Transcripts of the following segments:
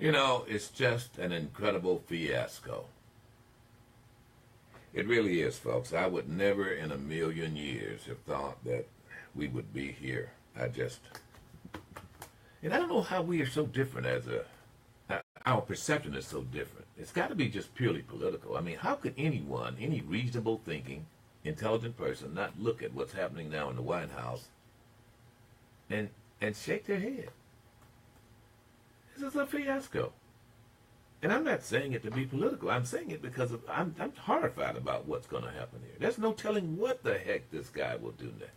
You know, it's just an incredible fiasco. It really is, folks. I would never in a million years have thought that we would be here. And I don't know how we are so different our perception is so different. It's got to be just purely political. I mean, how could anyone, any reasonable thinking, intelligent person, not look at what's happening now in the White House and shake their head? This is a fiasco. And I'm not saying it to be political. I'm saying it because I'm horrified about what's going to happen here. There's no telling what the heck this guy will do next.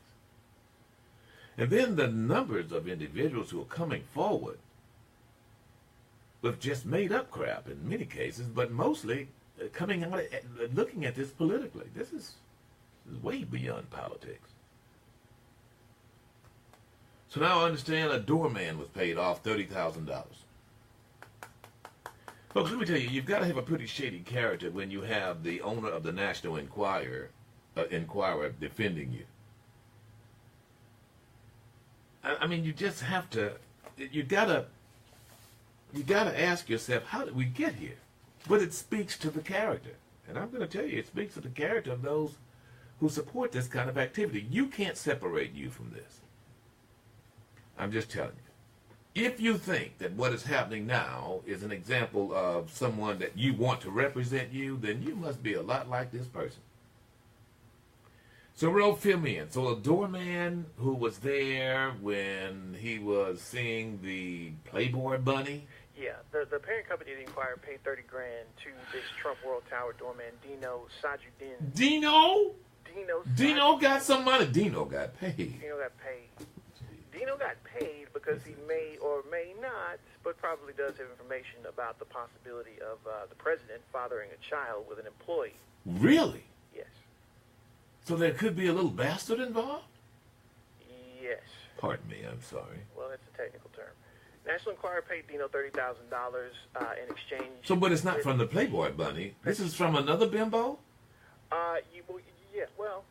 And then the numbers of individuals who are coming forward with just made up crap in many cases, but mostly coming out looking at this politically. This is way beyond politics. So now I understand a doorman was paid off $30,000. Folks, let me tell you, you've got to have a pretty shady character when you have the owner of the National Enquirer defending you. I mean, you just have to, you gotta ask yourself, how did we get here? But it speaks to the character. And I'm going to tell you, it speaks to the character of those who support this kind of activity. You can't separate you from this. I'm just telling you. If you think that what is happening now is an example of someone that you want to represent you, then you must be a lot like this person. So, Ro, fill me in. So, a doorman who was there when he was seeing the Playboy bunny? Yeah, the parent company of the Enquirer paid $30,000 to this Trump World Tower doorman, Dino Sajuddin. Dino? Dino got some money. Dino got paid. Dino got paid because he may or may not, but probably does have information about the possibility of the president fathering a child with an employee. Really? Yes. So there could be a little bastard involved? Yes. Pardon me, I'm sorry. Well, that's a technical term. National Enquirer paid Dino $30,000 in exchange. So, but it's not from the Playboy bunny. This is from another bimbo? Yeah, well,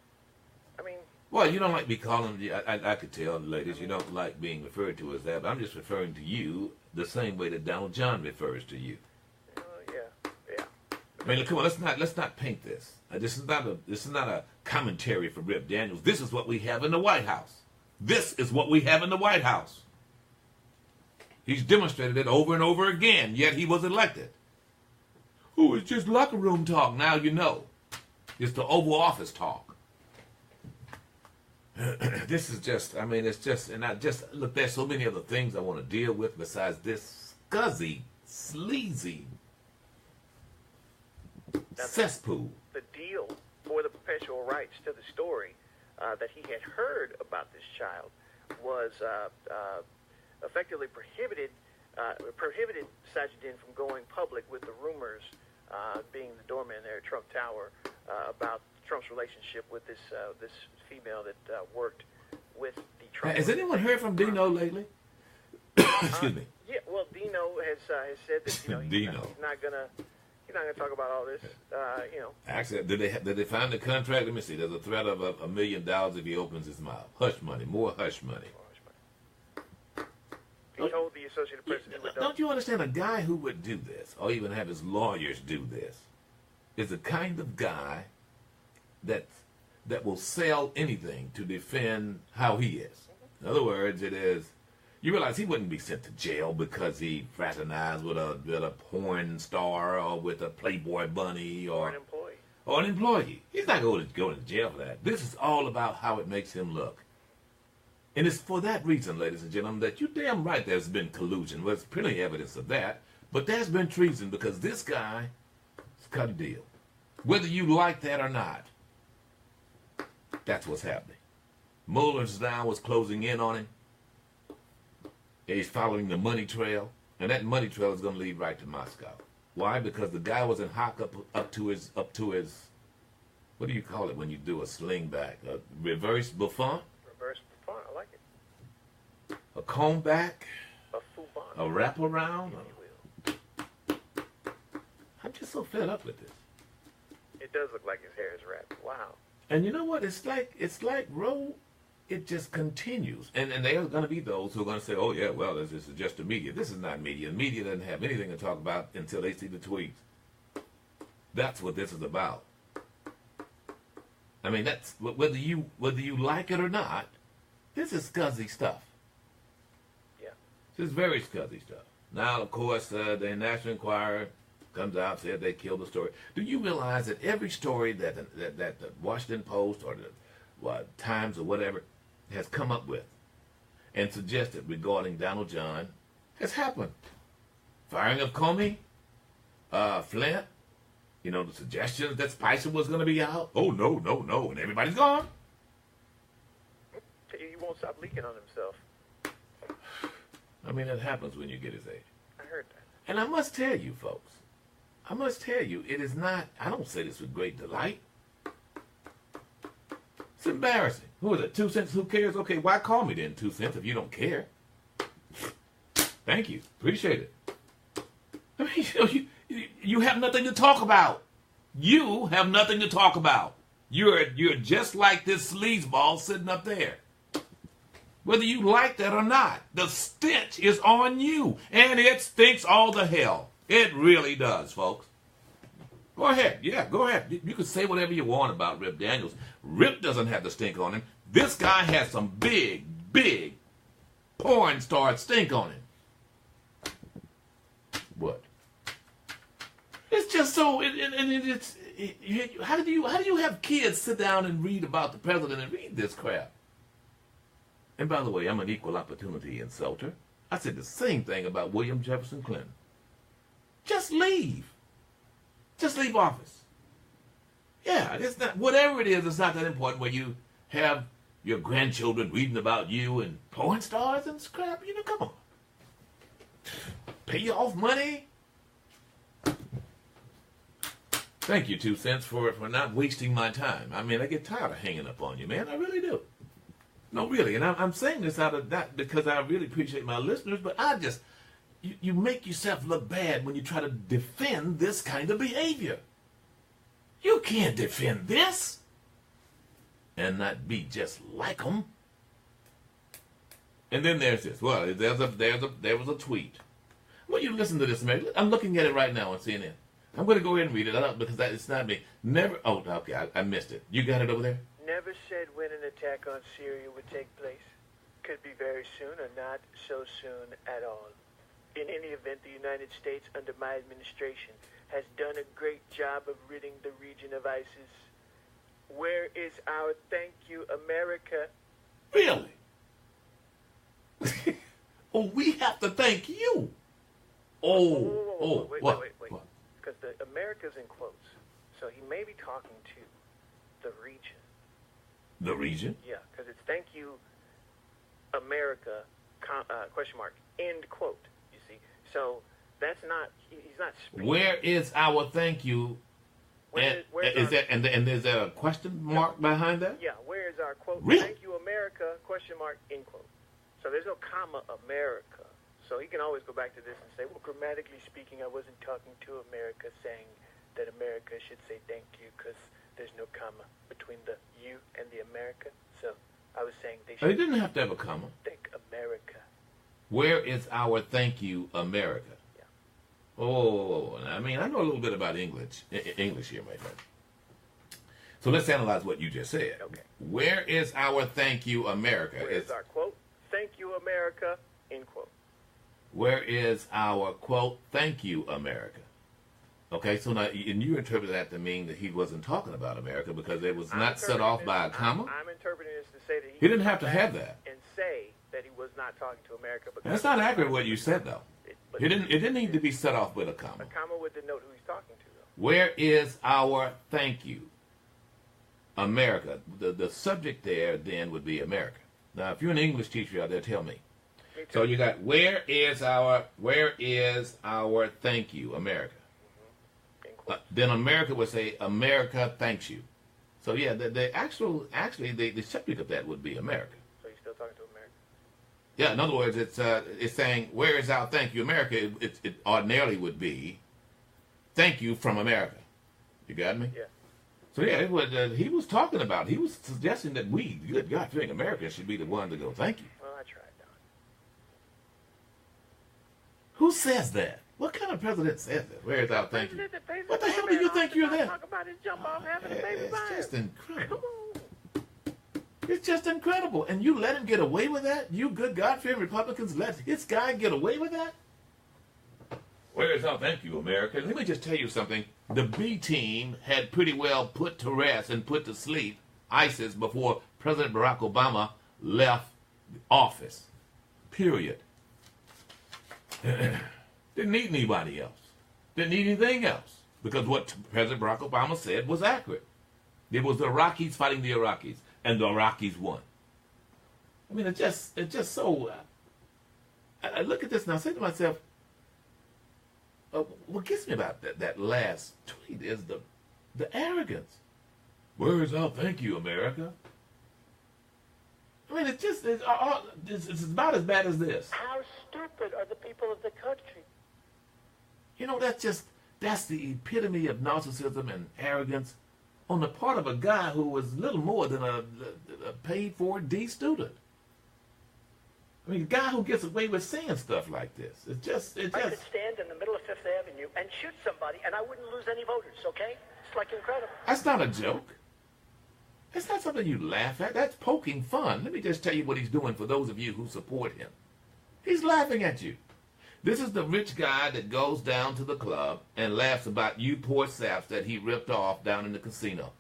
I mean... Well, you don't like me calling you. I could tell, ladies, you don't like being referred to as that, but I'm just referring to you the same way that Donald John refers to you. Yeah. I mean, come on, let's not paint this. This is not a commentary for Rip Daniels. This is what we have in the White House. This is what we have in the White House. He's demonstrated it over and over again, yet he was elected. Oh, it's just locker room talk. Now you know. It's the Oval Office talk. This is just, I mean, it's just, and look, there's so many other things I want to deal with besides this scuzzy, sleazy cesspool. The deal for the perpetual rights to the story that he had heard about this child was effectively prohibited Sajuddin from going public with the rumors, being the doorman there at Trump Tower, about Trump's relationship with this female that worked with the Trump. Has anyone heard from Dino lately? Excuse me. Yeah, well, Dino has said that he's not gonna talk about all this. Actually, did they find the contract? Let me see. There's a threat of $1 million if he opens his mouth. Hush money, more hush money. He told the Associated Press. Don't you understand? A guy who would do this, or even have his lawyers do this, is the kind of guy that will sell anything to defend how he is. In other words, it is. You realize he wouldn't be sent to jail because he fraternized with a porn star or with a Playboy bunny or an employee. He's not going to jail for that. This is all about how it makes him look. And it's for that reason, ladies and gentlemen, that you're damn right there's been collusion. Well, there's plenty of evidence of that. But there's been treason because this guy has cut a deal. Whether you like that or not, that's what's happening. Mueller's now was closing in on him. He's following the money trail. And that money trail is going to lead right to Moscow. Why? Because the guy was in hock up to his, what do you call it when you do a sling back? A reverse bouffant? I like it. A comb back? A fouban. A wraparound? I'm just so fed up with this. It does look like his hair is wrapped. Wow. And you know what? It's like it just continues. And there are going to be those who are going to say, oh, yeah, well, this is just the media. This is not media. The media doesn't have anything to talk about until they see the tweets. That's what this is about. I mean, that's whether you like it or not, this is scuzzy stuff. Yeah. This is very scuzzy stuff. Now, of course, the National Enquirer comes out, said they killed the story. Do you realize that every story that the Washington Post or the Times or whatever has come up with and suggested regarding Donald John has happened? Firing of Comey, Flint, the suggestions that Spicer was going to be out. Oh, no, and everybody's gone. He won't stop leaking on himself. I mean, it happens when you get his age. I heard that. And I must tell you, folks, it is not, I don't say this with great delight. It's embarrassing. Who is it, 2 cents? Who cares? Okay, why call me then, 2 cents, if you don't care? Thank you. Appreciate it. I mean, you have nothing to talk about. You have nothing to talk about. You're just like this sleazeball sitting up there. Whether you like that or not, the stench is on you. And it stinks all the hell. It really does, folks. Go ahead. Yeah, go ahead. You can say whatever you want about Rip Daniels. Rip doesn't have the stink on him. This guy has some big, big porn star stink on him. What? It's just so, how do you have kids sit down and read about the president and read this crap? And by the way, I'm an equal opportunity insulter. I said the same thing about William Jefferson Clinton. Just leave. Just leave office. Yeah, it's not, whatever it is, it's not that important where you have your grandchildren reading about you and porn stars and crap. Come on. Pay off money. Thank you, 2 cents, for not wasting my time. I mean, I get tired of hanging up on you, man. I really do. No, really. And I'm saying this out of that because I really appreciate my listeners, but you make yourself look bad when you try to defend this kind of behavior. You can't defend this and not be just like them. And then there's this. Well, there was a tweet. Well, you listen to this, man. I'm looking at it right now on CNN. I'm going to go ahead and read it because it's not me. Never. Oh, okay. I missed it. You got it over there? Never said when an attack on Syria would take place. Could be very soon or not so soon at all. In any event, the United States, under my administration, has done a great job of ridding the region of ISIS. Where is our thank you, America? Really? Oh, we have to thank you. Wait. Because the America's in quotes. So he may be talking to the region. The region? Yeah, because it's thank you, America, question mark, end quote, you see. So that's not, he's not speaking. Where is our thank you? And is there a question mark behind that? Yeah, where is our quote? Really? Thank you, America, question mark, end quote. So there's no comma, America. So he can always go back to this and say, well, grammatically speaking, I wasn't talking to America saying that America should say thank you because there's no comma between the you and the America. So I was saying they should. They didn't have to have a comma. Thank America. Where is our thank you, America? Yeah. Oh, I mean, I know a little bit about English here, my friend. So let's analyze what you just said. Okay. Where is our thank you, America? Where is our quote? Thank you, America, end quote. Where is our quote, thank you, America? Okay, so now, and you interpret that to mean that he wasn't talking about America because it was not set off by a comma? I'm interpreting this to say that he didn't have to have that. And say that he was not talking to America. That's not accurate what you said, though. It didn't need to be set off with a comma. A comma would denote who he's talking to, though. Where is our thank you, America? The subject there then would be America. Now, if you're an English teacher out there, tell me. So you got where is our thank you, America? Mm-hmm. Then America would say America thanks you. So yeah, the subject of that would be America. So you're still talking to America? Yeah, in other words, it's saying where is our thank you, America? It ordinarily would be thank you from America. You got me? Yeah. So yeah, he was talking about. He was suggesting that we, good God-fearing Americans, should be the one to go. Thank you. Well, I tried, Don. Who says that? What kind of president says that? Where is our thank you? What the hell do you think you're there? Talk about his jump off having a baby by It's just incredible. Come on. It's just incredible. And you let him get away with that? You good God-fearing Republicans let this guy get away with that? Where is our thank you, America? Let me just tell you something. The B team had pretty well put to rest and put to sleep ISIS before President Barack Obama left office. Period. Didn't need anybody else. Didn't need anything else. Because what President Barack Obama said was accurate. It was the Iraqis fighting the Iraqis, and the Iraqis won. I mean, it's just so... I look at this and I say to myself, what gets me about that last tweet is the arrogance. Where is our thank you, America? I mean, it's about as bad as this. How stupid are the people of the country? You know, that's the epitome of narcissism and arrogance on the part of a guy who was little more than a paid-for D student. I mean, a guy who gets away with saying stuff like this. I could stand in the middle of Fifth Avenue and shoot somebody, and I wouldn't lose any voters, okay? It's like incredible. That's not a joke. It's not something you laugh at. That's poking fun. Let me just tell you what he's doing for those of you who support him. He's laughing at you. This is the rich guy that goes down to the club and laughs about you poor saps that he ripped off down in the casino.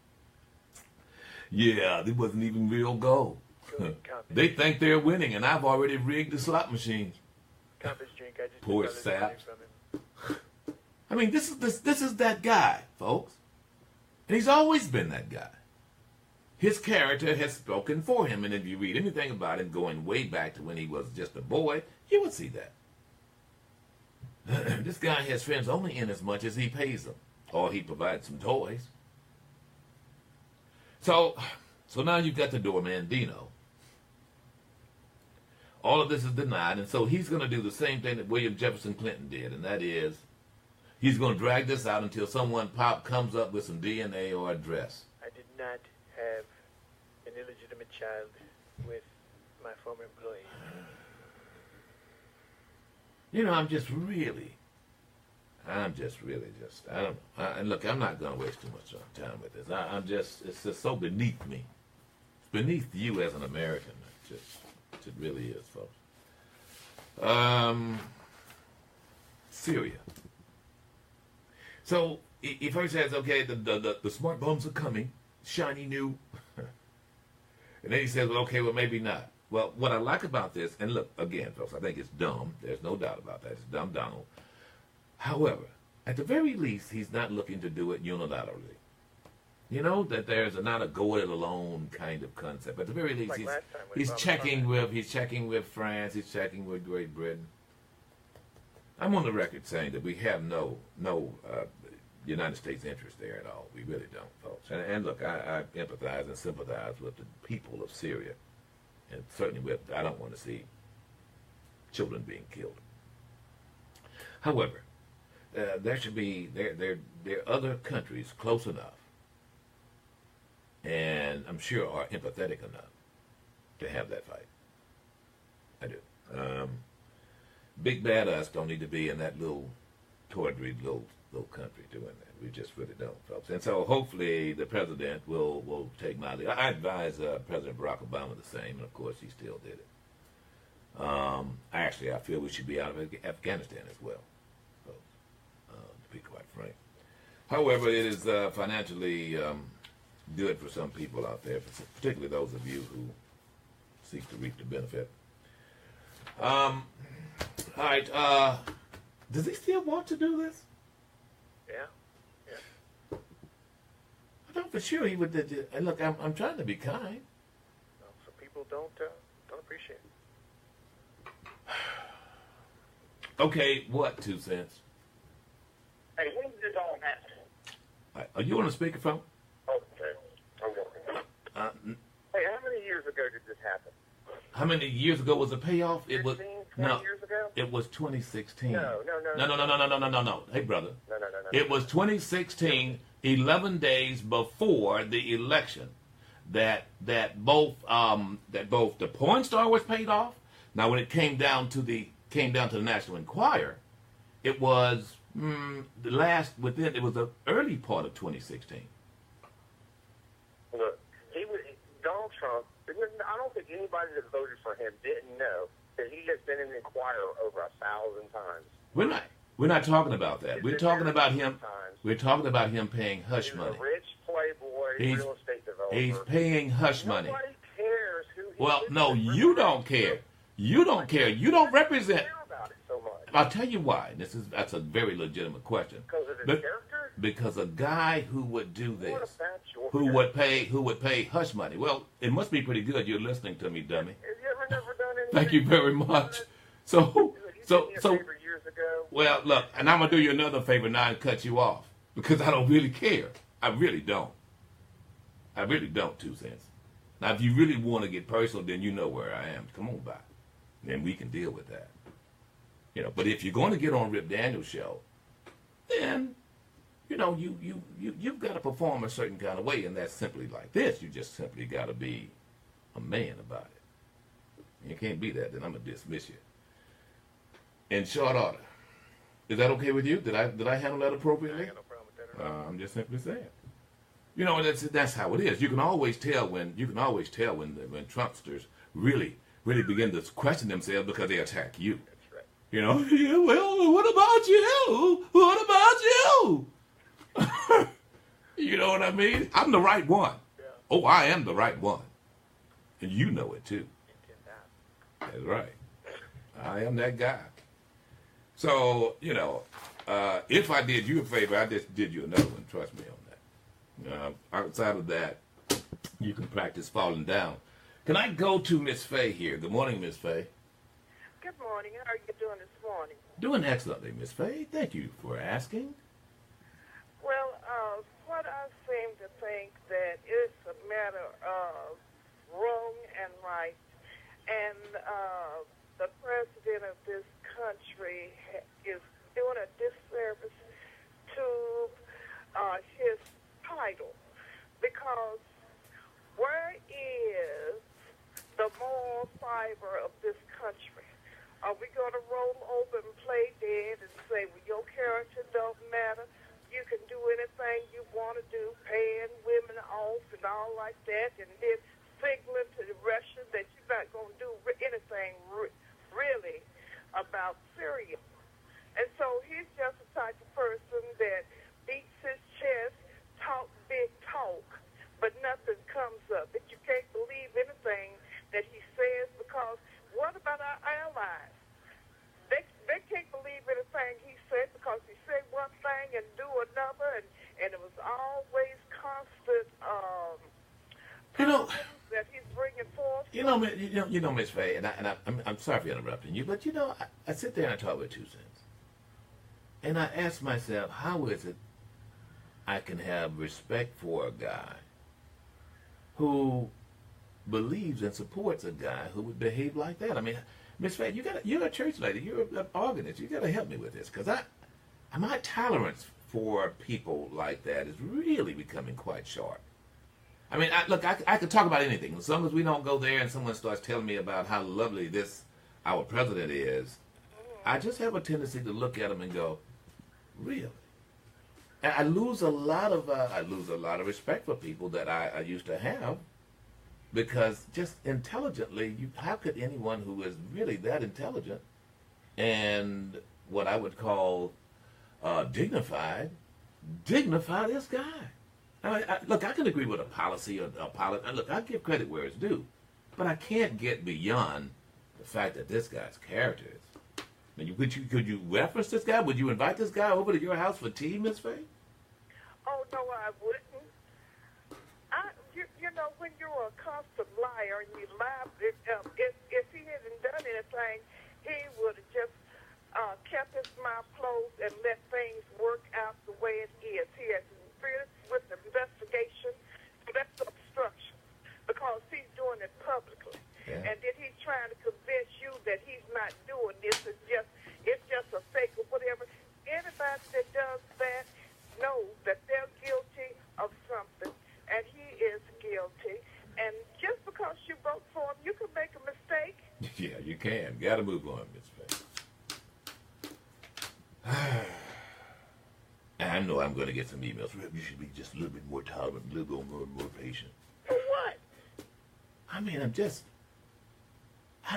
Yeah, it wasn't even real gold. They think they're winning, and I've already rigged the slot machines. Poor saps. I mean, this is that guy, folks. And he's always been that guy. His character has spoken for him, and if you read anything about him going way back to when he was just a boy, you would see that. This guy has friends only in as much as he pays them, or he provides some toys. So now you've got the doorman, Dino. All of this is denied, and so he's going to do the same thing that William Jefferson Clinton did, and that is he's going to drag this out until someone comes up with some DNA or address. I did not have an illegitimate child with my former employee. You know, I'm just really, I don't know. And look, I'm not going to waste too much time with this. It's just so beneath me. It's beneath you as an American. It really is, folks. Syria. So he first says, okay, the smart bombs are coming, shiny new. And then he says, well, okay, well, maybe not. Well, what I like about this, and look, again, folks, I think it's dumb. There's no doubt about that. It's dumb Donald. However, at the very least, he's not looking to do it unilaterally. You know, that there's not a go it alone kind of concept. At the very least, he's checking with France, he's checking with Great Britain. I'm on the record saying that we have no United States interest there at all. We really don't, folks. And look, I empathize and sympathize with the people of Syria. And certainly I don't want to see children being killed. However, there are other countries close enough, and I'm sure are empathetic enough to have that fight. I do. Big bad us don't need to be in that little tawdry little country doing that. We just really don't, folks. And so hopefully the president will take my lead. I advise President Barack Obama the same, and of course he still did it. I feel we should be out of Afghanistan as well, folks, to be quite frank. However, it is financially good for some people out there, particularly those of you who seek to reap the benefit. All right. Does he still want to do this? Yeah. I thought for sure he would. And look, I'm trying to be kind. No, some people don't appreciate it. Okay, what 2 cents? Hey, when did this all happen? Are you on the speakerphone? Okay, I'm working. Hey, how many years ago did this happen? How many years ago was the payoff? It was 15, 20 No, years ago? it was 2016. No. No. Hey, brother. No. It was 2016, 11 days before the election, that both the porn star was paid off. Now, when it came down to the National Enquirer, it was it was the early part of 2016. Look, Donald Trump, I don't think anybody that voted for him didn't know that he has been in the Enquirer over 1,000 times. We're not talking about that. He's We're been talking there about 1,000 him. times. We're talking about him paying hush He's money. a rich playboy real estate developer. He's paying hush money. Nobody cares who he Well, is. no, you don't care. You don't care. You don't represent. I don't care about it so much. I'll tell you why. That's a very legitimate question. Because of his character? Because a guy who would do this, What about your who would pay hush money. Well, it must be pretty good. You're listening to me, dummy. Have you ever never done anything? Thank you very much. So. Years ago. Well, look, and I'm gonna do you another favor now and cut you off because I don't really care. I really don't. 2 cents. Now, if you really want to get personal, then you know where I am. Come on by, and we can deal with that. But if you're going to get on Rip Daniels' show, then you've got to perform a certain kind of way, and that's simply like this. You just simply got to be a man about it. You can't be that, then I'm gonna dismiss you. In short order. Is that okay with you? Did I handle that appropriately? I got no problem with that at all. I'm just simply saying. That's how it is. You can always tell when when Trumpsters really begin to question themselves because they attack you. That's right. Yeah, well, what about you? What about you? You know what I mean? I'm the right one. Yeah. Oh, I am the right one. And you know it too. You cannot. That's right. I am that guy. So, if I did you a favor, I just did you another one. Trust me on that. Outside of that, you can practice falling down. Can I go to Miss Faye here? Good morning, Miss Faye. Good morning. How are you doing this morning? Doing excellently, Miss Faye. Thank you for asking. Well, what I seem to think that it's a matter of wrong and right, and the president of this country is doing a disservice to his title, because where is the moral fiber of this country? Are we going to roll over and play dead and say, well, your character don't matter? You can do anything you want to do, paying women off and all like that, and then signaling to the Russians that you're not going to do anything really about Syria. And so he's just the type of person that beats his chest, talk big talk, but nothing comes of it. You can't believe anything that he says, because what about our allies? They can't believe anything he said, because he said one thing and do another, and it was always constant that he's bringing forth. Miss Faye, and I'm sorry for interrupting you, but I sit there and I talk with 2 cents, and I ask myself, how is it I can have respect for a guy who believes and supports a guy who would behave like that? I mean, Miss Faye, you're a church lady, you're an organist, you got to help me with this, because my tolerance for people like that is really becoming quite short. I mean, I could talk about anything. As long as we don't go there and someone starts telling me about how lovely our president is, I just have a tendency to look at him and go, really? And I lose a lot of respect for people that I used to have, because just intelligently, how could anyone who is really that intelligent and what I would call dignify this guy? Look, I can agree with a policy or a policy. Look, I give credit where it's due, but I can't get beyond the fact that this guy's character is. Could you reference this guy? Would you invite this guy over to your house for tea, Miss Faye? Oh, no, I wouldn't. When you're a constant liar and you lie, if he hadn't done anything, he would have just kept his mouth closed and let things work out the way it is. He has interfered with the investigation. That's obstruction, because he's doing it publicly. Yeah. And then he's trying to convince you that he's not doing this. It's just a fake or whatever. Anybody that does that knows that they're guilty of something, and he is guilty. And just because you vote for him, you can make a mistake. Yeah, you can. Got to move on, Miss Faye. I know I'm going to get some emails. You should be just a little bit more tolerant, a little bit more patient. For what? I mean, I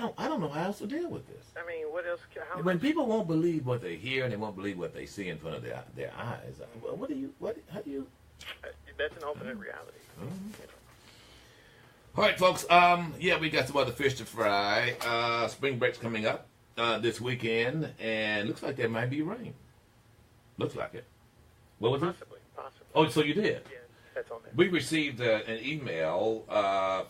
don't know how else to deal with this. I mean, what else? When people won't believe what they hear and they won't believe what they see in front of their eyes, how do you? That's an alternate reality. All right, folks. Yeah, we got some other fish to fry. Spring break's coming up this weekend, and looks like there might be rain. Looks like it. What was Possibly. Oh, so you did? Yeah, that's on there. We received an email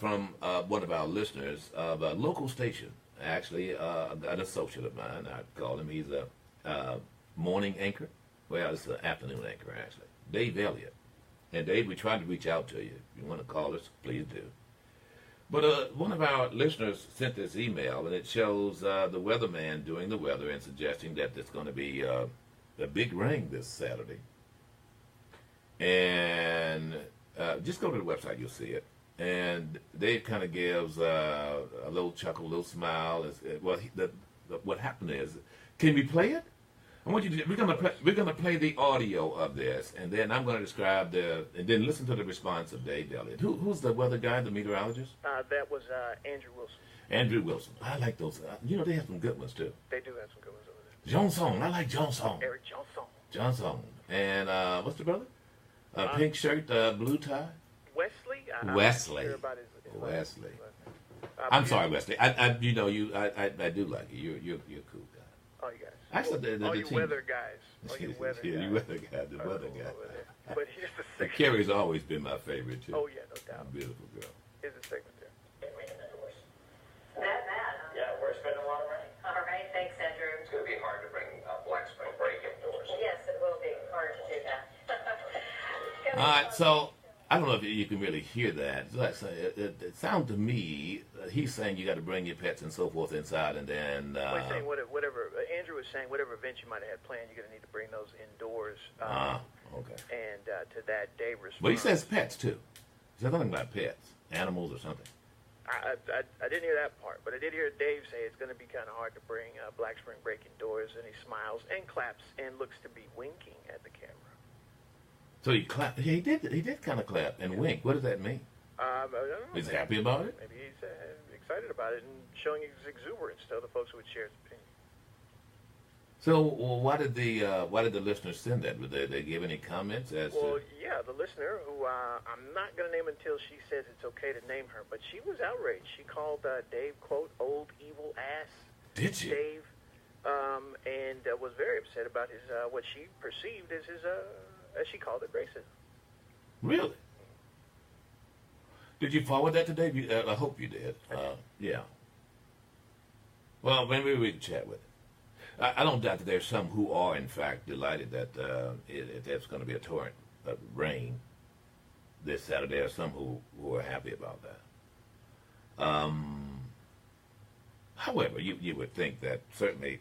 from one of our listeners of a local station, actually an associate of mine. I'd call him. He's a morning anchor. Well, it's an afternoon anchor, actually. Dave Elliott. And Dave, we tried to reach out to you. If you want to call us, please do. But one of our listeners sent this email, and it shows the weatherman doing the weather and suggesting that there's going to be a big rain this Saturday. And just go to the website, you'll see it. And Dave kind of gives a little chuckle, a little smile. What happened is, can we play it? I want you to. We're gonna play the audio of this, and then I'm gonna describe and then listen to the response of Dave Elliott. Who's the weather guy, the meteorologist? That was Andrew Wilson. Andrew Wilson. I like those. They have some good ones too. They do have some good ones over there. Johnson. I like Johnson. Eric Johnson. Johnson. And what's the brother? Pink shirt, blue tie. Wesley. Wesley. Sure about his Wesley. I'm sorry, Wesley. I do like you. You're a cool guy. Oh, you guys. Actually, all you team. weather guys. All you weather guys. You weather guy, the weather guy. But here's the segment. Carrie's always been my favorite too. Oh yeah, no doubt. Beautiful girl. Here's the segment there. That bad, huh? Yeah, we're spending a lot of money. All right, thanks, Andrew. It's going to be hard to bring Black Spring break indoors. Yes, it will be hard to do that. All right, so I don't know if you can really hear that. It sounds to me he's saying you got to bring your pets and so forth inside, and then. Well, he's saying whatever Andrew was saying, whatever events you might have had planned, you're going to need to bring those indoors. Okay. And to that, Dave responds. But he says pets too. He says something about pets, animals, or something. I didn't hear that part, but I did hear Dave say it's going to be kind of hard to bring Black Spring Break indoors, and he smiles and claps and looks to be winking at the camera. So he clapped. He did kind of clap and wink. What does that mean? I don't know. He's happy about it? Maybe he's excited about it and showing his exuberance to other folks who would share his opinion. So why did the listeners send that? Did they give any comments as Well, to? yeah, the listener, who I'm not going to name until she says it's okay to name her, but she was outraged. She called Dave, quote, old evil ass. Did she? Dave, and was very upset about his what she perceived as his, as she called it, racism. Really? Did you forward that to Dave? I hope you did. Yeah. Well, maybe we can chat with him. I don't doubt that there's some who are, in fact, delighted that there's going to be a torrent of rain this Saturday. There are some who are happy about that. However, you would think that certainly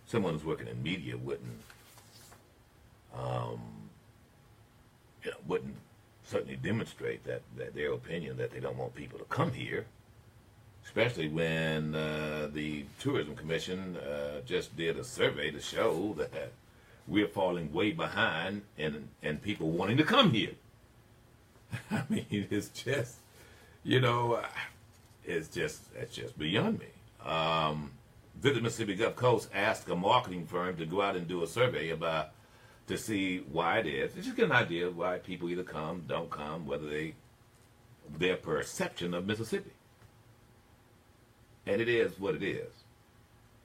someone who's working in media wouldn't certainly demonstrate that their opinion that they don't want people to come here. Especially when the Tourism Commission just did a survey to show that we're falling way behind in people wanting to come here. I mean, it's just, it's just beyond me. Visit Mississippi Gulf Coast asked a marketing firm to go out and do a survey to see why it is. Just get an idea of why people either come, don't come, whether their perception of Mississippi. And it is what it is.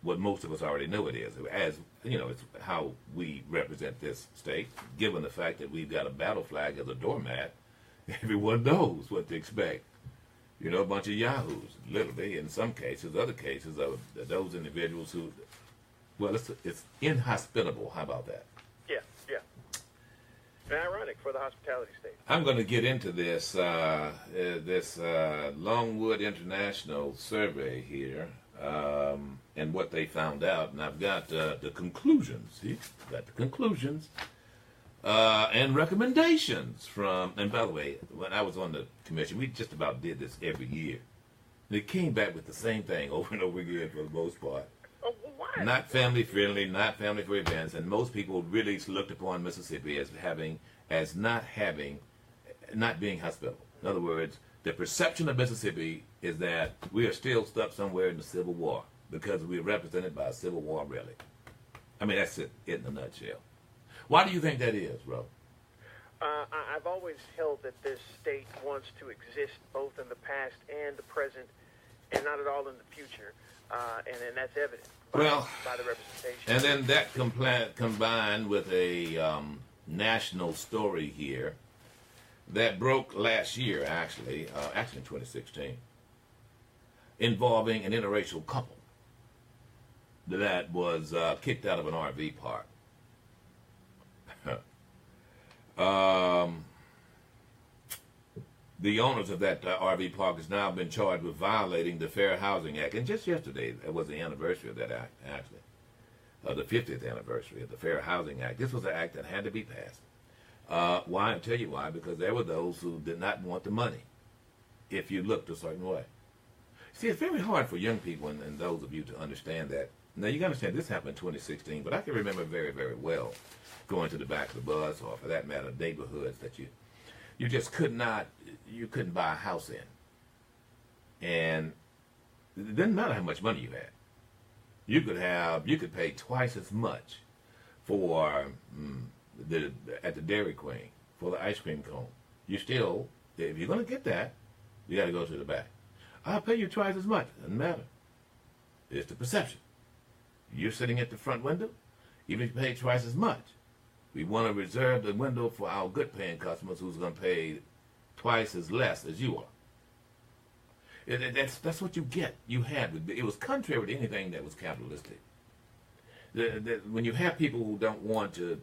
What most of us already know it is. As it's how we represent this state. Given the fact that we've got a battle flag as a doormat, everyone knows what to expect. A bunch of yahoos, literally. In some cases, other cases, of those individuals who, well, it's inhospitable. How about that? Yeah. Ironic for the hospitality state. I'm going to get into this Longwood International survey here and what they found out, and I've got the conclusions. See, got the conclusions and recommendations from. And by the way, when I was on the commission, we just about did this every year. And it came back with the same thing over and over again for the most part. Oh, why? Not family friendly, not family for events, and most people really looked upon Mississippi as not being hospitable. In other words, the perception of Mississippi is that we are still stuck somewhere in the Civil War because we're represented by a Civil War relic. I mean, that's it in a nutshell. Why do you think that is, Ro? I've always held that this state wants to exist both in the past and the present, and not at all in the future, and that's evident by the representation. And then that combined with a national story here that broke last year, actually in 2016, involving an interracial couple that was kicked out of an RV park. The owners of that RV park has now been charged with violating the Fair Housing Act. And just yesterday, it was the anniversary of that act, actually. The 50th anniversary of the Fair Housing Act. This was an act that had to be passed. Why? I'll tell you why. Because there were those who did not want the money if you looked a certain way. See, it's very hard for young people and those of you to understand that. Now, you got to understand, this happened in 2016, but I can remember very, very well going to the back of the bus, or for that matter, neighborhoods that you just couldn't buy a house in. And it didn't matter how much money you had. You could pay twice as much for at the Dairy Queen for the ice cream cone. You still, if you're going to get that, you got to go to the back. I'll pay you twice as much. Doesn't matter. It's the perception. You're sitting at the front window, even if you pay twice as much. We want to reserve the window for our good-paying customers who's going to pay twice as less as you are. That's what you get. You had. It was contrary to anything that was capitalistic. When you have people who don't want to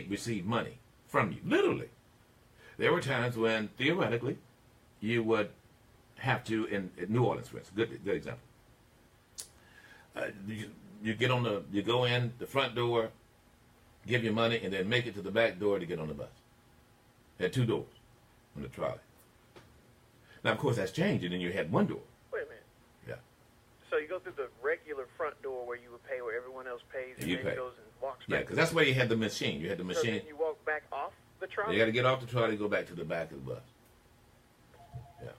receive money from you, literally, there were times when theoretically you would have to, in New Orleans, for instance, good example. You go in the front door, give your money, and then make it to the back door to get on the bus. They had two doors on the trolley. Now, of course, that's changed, and then you had one door. Wait a minute. Yeah. So you go through the regular front door where you would pay, where everyone else pays, and then goes and walks back. Yeah, because that's where you had the machine. You had the machine. So then you walk back off the trolley? You got to get off the trolley and go back to the back of the bus. Yeah.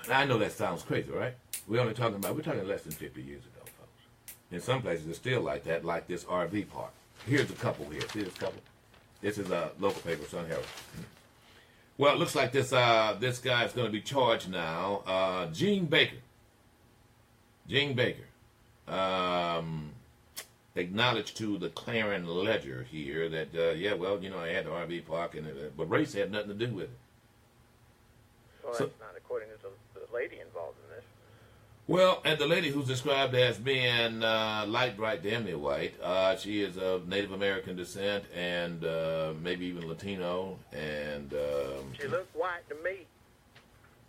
Now, I know that sounds crazy, right? We're talking less than 50 years ago, folks. In some places, it's still like that, like this RV park. Here's a couple here. See this couple? This is a local paper, Sun Herald. Well, it looks like this guy is going to be charged now. Gene Baker. Acknowledged to the Clarion Ledger here that, I had the RV park, but race had nothing to do with it. Well, that's not according to the lady involved in this. Well, and the lady who's described as being light, bright, damn near white, she is of Native American descent and maybe even Latino. And she looks white to me.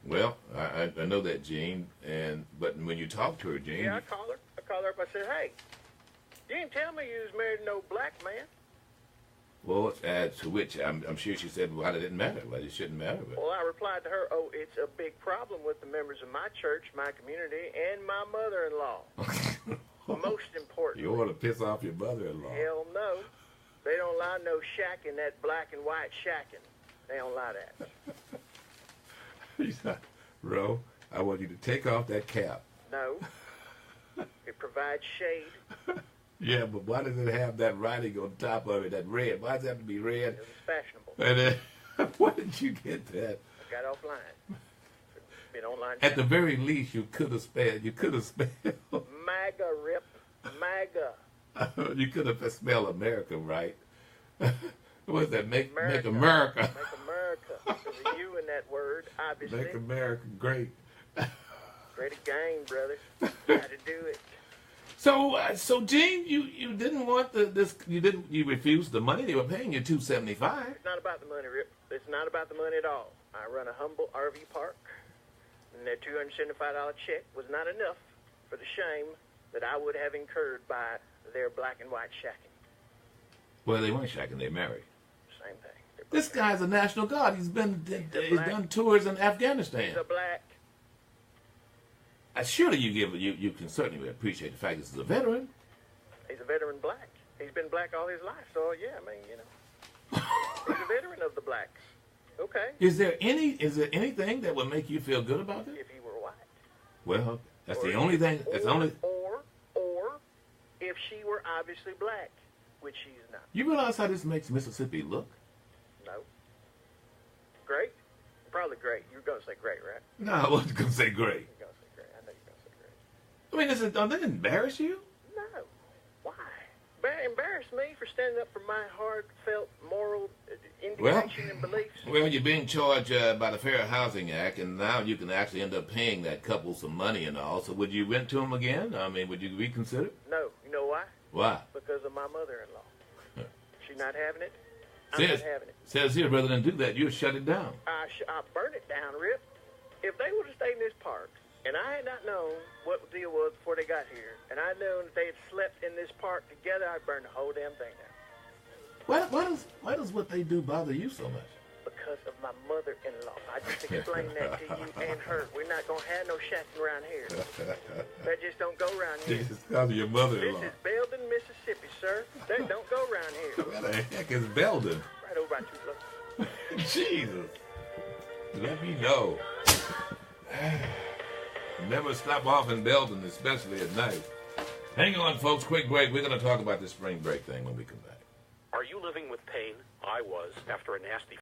Well, I know that, Gene. But when you talk to her, Gene, I call her up. I said, "Hey, you didn't tell me you was married to no black man." Well, to which I'm sure she said, "Well, it didn't matter. Well, it shouldn't matter." But. Well, I replied to her, "Oh, it's a big problem with the members of my church, my community, and my mother-in-law. Most important." You want to piss off your mother-in-law? Hell no. They don't allow no shacking, that black and white shacking. They don't allow that. Ro, I want you to take off that cap. No. It provides shade. Yeah, but why does it have that writing on top of it, that red? Why does it have to be red? It was fashionable. And where did you get that? I got offline. Been online. At the very least, you could have spelled. MAGA, Rip. MAGA. You could have spelled America right. What's that? Make America. Make America. There's a U in that word, obviously. Make America great. Great again, brother. Got to do it. So Gene, you didn't want you refused the money. They were paying you $275. It's not about the money, Rip. It's not about the money at all. I run a humble RV park, and their $275 check was not enough for the shame that I would have incurred by their black and white shacking. Well, they weren't shacking; they married. Same thing. This guy's a National Guard. He's done tours in Afghanistan. He's a black. Surely you can certainly appreciate the fact this is a veteran. He's a veteran black. He's been black all his life. So yeah, I mean, you know, he's a veteran of the blacks. Okay. Is there anything that would make you feel good about this? If he were white. Well, that's the only thing. That's only. Or if she were obviously black, which she's not. You realize how this makes Mississippi look? No. Great? Probably great. You're gonna say great, right? No, I wasn't gonna say great. You're gonna say great. I know you're gonna say great. I mean, don't they embarrass you? No. Why? Embarrass me for standing up for my heartfelt moral indignation and beliefs? Well, you're being charged by the Fair Housing Act, and now you can actually end up paying that couple some money and all. So would you rent to them again? I mean, would you reconsider? No. You know why? Why? Because of my mother-in-law. She's not having it. I'm not having it. Says here, rather than do that, you'll shut it down. I burn it down, Rip. If they would have stayed in this park, and I had not known what the deal was before they got here, and I knew that they had slept in this park together, I'd burn the whole damn thing down. Why does what they do bother you so much? Because of my mother-in-law. I just explained that to you and her. We're not going to have no shacking around here. That just don't go around here. It's because of your mother-in-law. This is Belden, Mississippi, sir. That don't go around here. Where the heck is Belden? Right over by 2 blocks. Jesus. Let me know. Never stop off in Belden, especially at night. Hang on, folks. Quick break. We're going to talk about this spring break thing when we come back. Are you living with pain? I was after a nasty